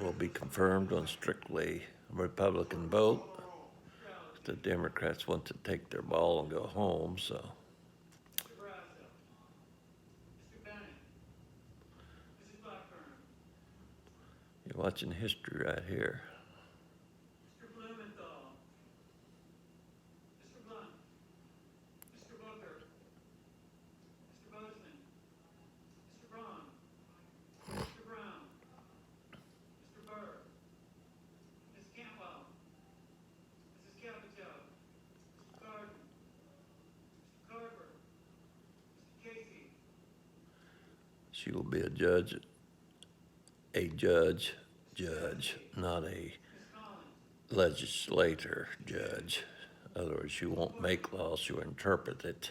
will be confirmed on strictly Republican vote. The Democrats want to take their ball and go home, so. You're watching history right here. She will be a judge, not a legislator judge. In other words, she won't make laws, she'll interpret it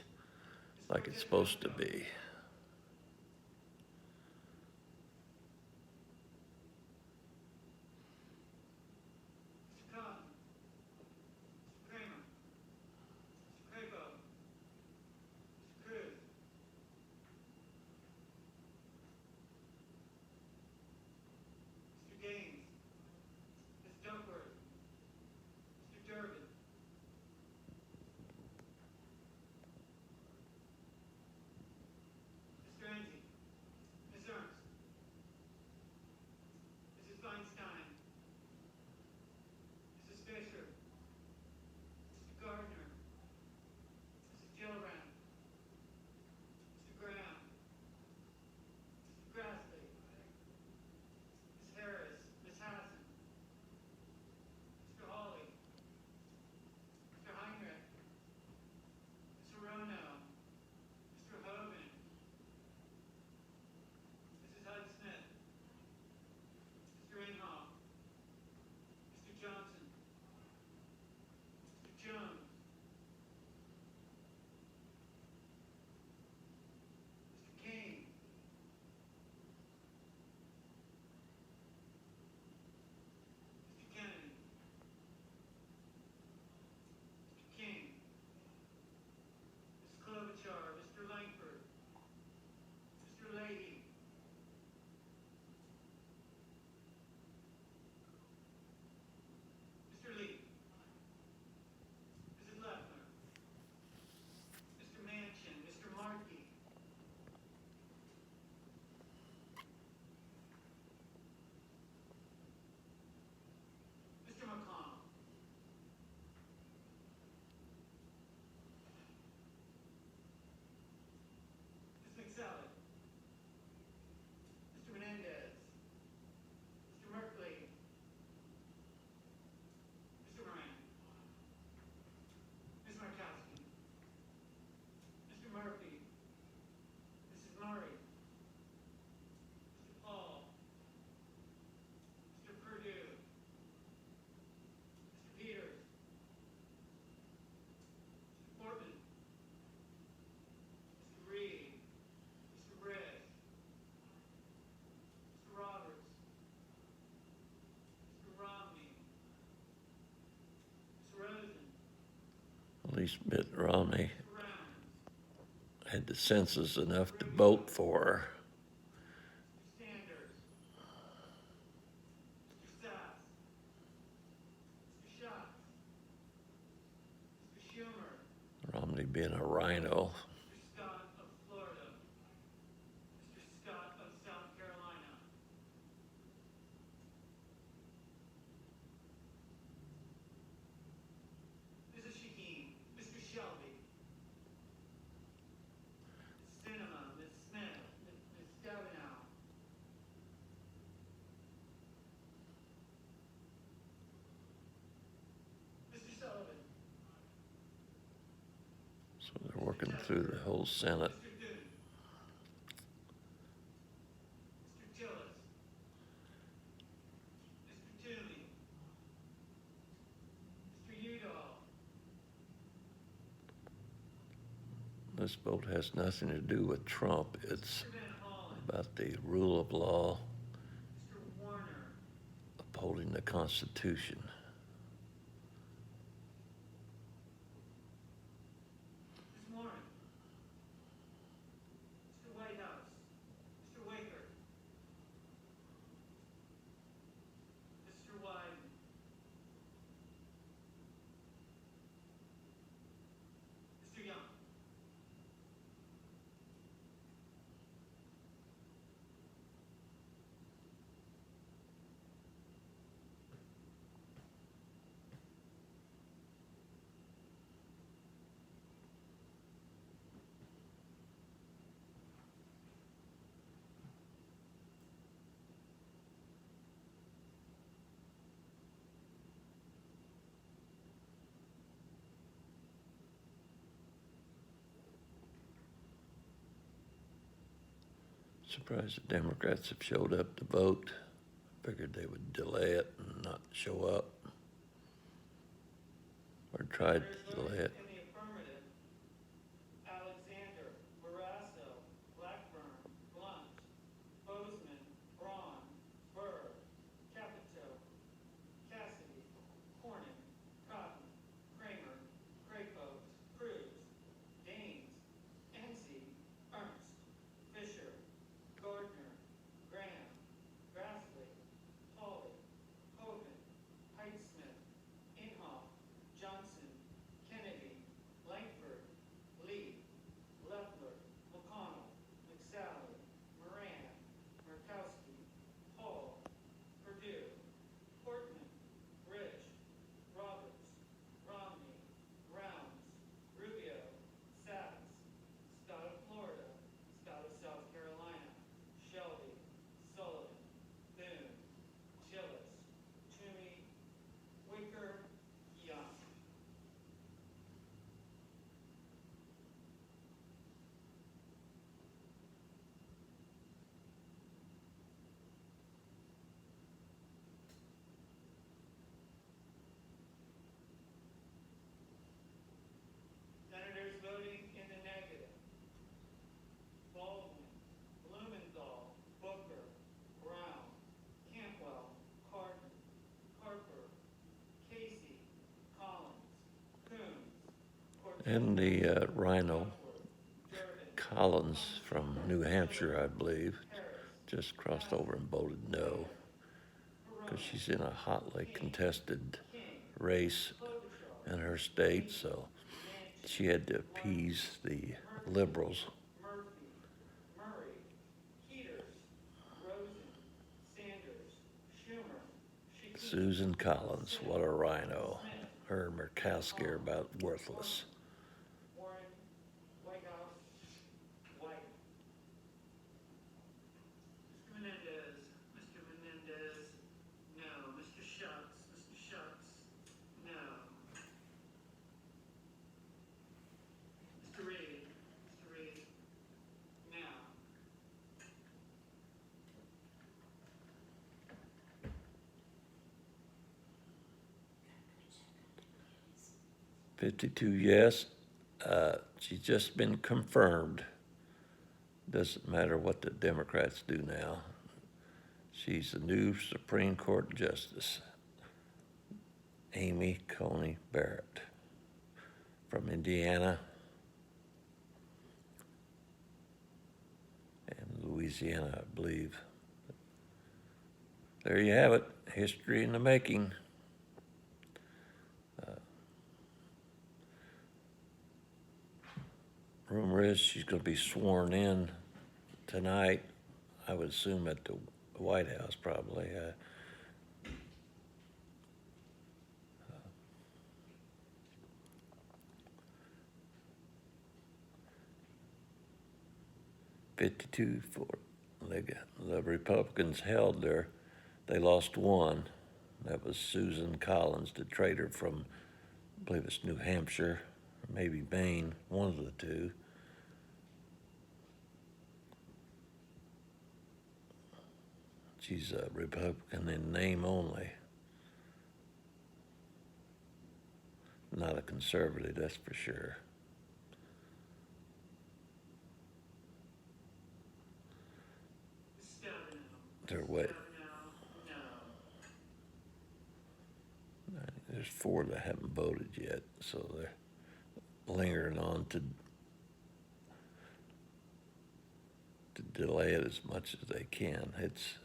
like it's supposed to be. At least Mitt Romney had the senses enough to vote for her. Romney being a rhino. So they're working through the whole Senate. This vote has nothing to do with Trump. It's about the rule of law, upholding the Constitution. Surprised the Democrats have showed up to vote. Figured they would delay it and not show up. Or tried to delay it. In the affirmative, Alexander, Barrasso, Blackburn, Blunt, Bozeman, Braun, Burr, Capito, Cassidy, Cornyn, Cotton, Kramer, Crayford, Cruz, Daines, Enzi, Ernst, Fisher, Gardner, Graham, Grassley, Hawley, Hogan, Heightsmith, Inhofe, Johnson, Kennedy, Langford, Lee, Loeffler, McConnell, McSally, Moran, Murkowski, Hall, Perdue, Portman, Rich, Roberts, Romney, Rounds, Rubio, Sass, Scott of Florida, Scott of South Carolina, Shelby, Sullivan, Boone, Gillis, Toomey, Wicker, Young. Senators voting in the negative: Baldwin, Blumenthal, Booker, Brown, Cantwell, Cardin, Harper, Casey, Collins, Coons, And the Rhino, Durbin, Collins from New Hampshire, I believe, Harris, just crossed over and voted no. Because she's in a hotly contested King, race Klobuchar, in her state, so Manchin, she had to appease the liberals. Murphy, Murray, Peters, Rosen, Sanders, Schumer, Shakir, Susan Collins, what a rhino. Her and Murkowski are about worthless. Warren, Whitehouse, White. Mr. Menendez, no. Mr. Schucks, no. Mr. Reed, no. 52 yes. She's just been confirmed. Doesn't matter what the Democrats do now. She's the new Supreme Court Justice, Amy Coney Barrett, from Indiana and Louisiana, I believe. There you have it, history in the making. Rumor is she's going to be sworn in tonight, I would assume at the White House probably. 52 for the Republicans held there. They lost one. That was Susan Collins, the traitor from, I believe it's New Hampshire, or maybe Maine, one of the two. She's a Republican in name only. Not a conservative, that's for sure. They're what? There's 4 that haven't voted yet, so they're lingering on to delay it as much as they can. If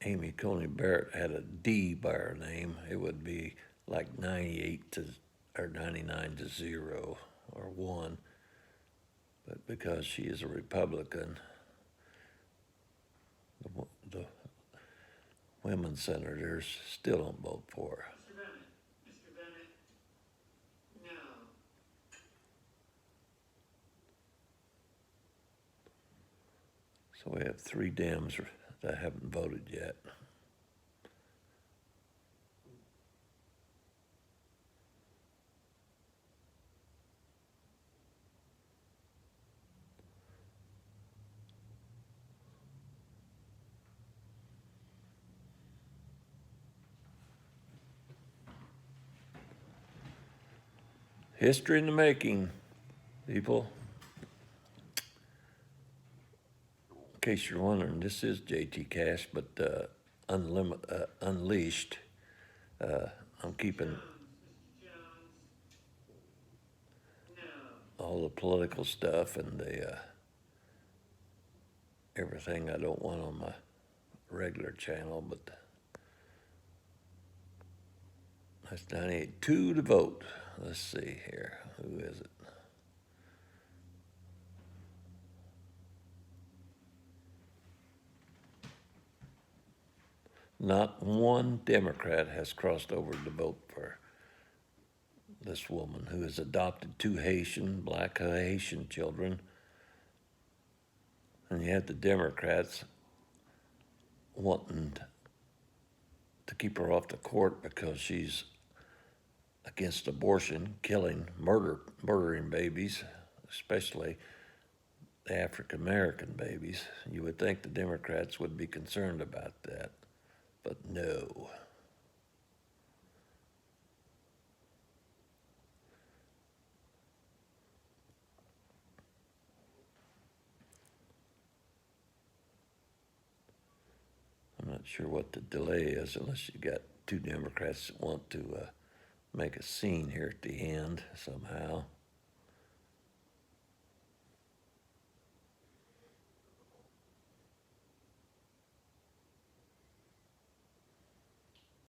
Amy Coney Barrett had a D by her name, it would be like 98 or 99 to 0 or 1. But because she is a Republican, the women senators still don't vote for her. Mr. Bennett, no. So we have 3 Dems that haven't voted yet. History in the making, people. In case you're wondering, this is JT Cash, but Unleashed. I'm keeping Jones, Mr. Jones. No. all the political stuff and the everything I don't want on my regular channel, but that's 98. 2 to vote. Let's see here. Who is it? Not one Democrat has crossed over to vote for this woman who has adopted 2 black Haitian children. And you have the Democrats wanting to keep her off the court because she's against abortion, murdering babies, especially the African American babies. You would think the Democrats would be concerned about that, but no. I'm not sure what the delay is unless you got 2 Democrats that want to make a scene here at the end somehow.